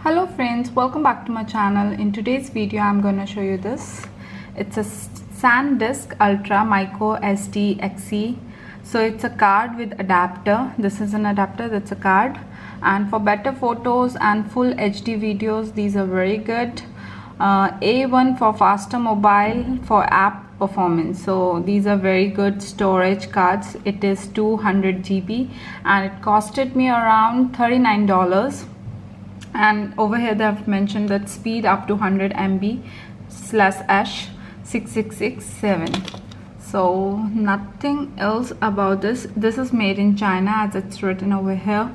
Hello friends, welcome back to my channel. In today's video I'm going to show you this. It's a SanDisk Ultra Micro SD XE. So it's a card with adapter. This is an adapter, that's a card, and for better photos and full HD videos these are very good. A1 for faster mobile for app performance. So these are very good storage cards. It is 200 GB and it costed me around $39. And over here they have mentioned that speed up to 100 MB/S6667. so nothing else about this. This is made in China as it's written over here,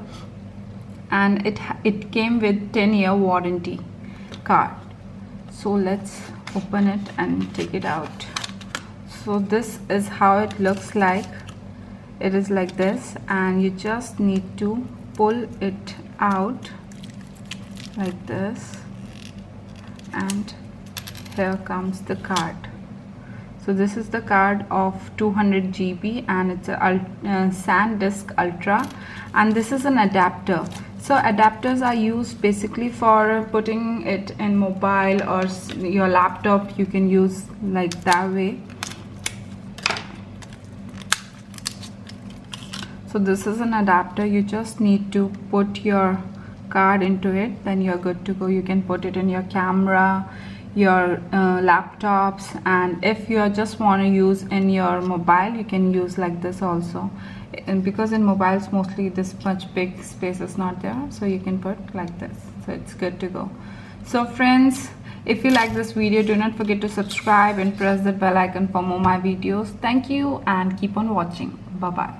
and it came with 10-year warranty card. So let's open it and take it out. So this is how it looks like. It is like this, and you just need to pull it out like this, and here comes the card. So this is the card of 200 GB and it's a SanDisk Ultra, and this is an adapter. So adapters are used basically for putting it in mobile or your laptop. You can use like that way. So this is an adapter. You just need to put your card into it, then you're good to go. You can put it in your camera, your laptops, and if you just want to use in your mobile you can use like this also. And because in mobiles mostly this much big space is not there, so you can put like this. So it's good to go. So friends, if you like this video, do not forget to subscribe and press the bell icon for more my videos. Thank you and keep on watching. Bye bye.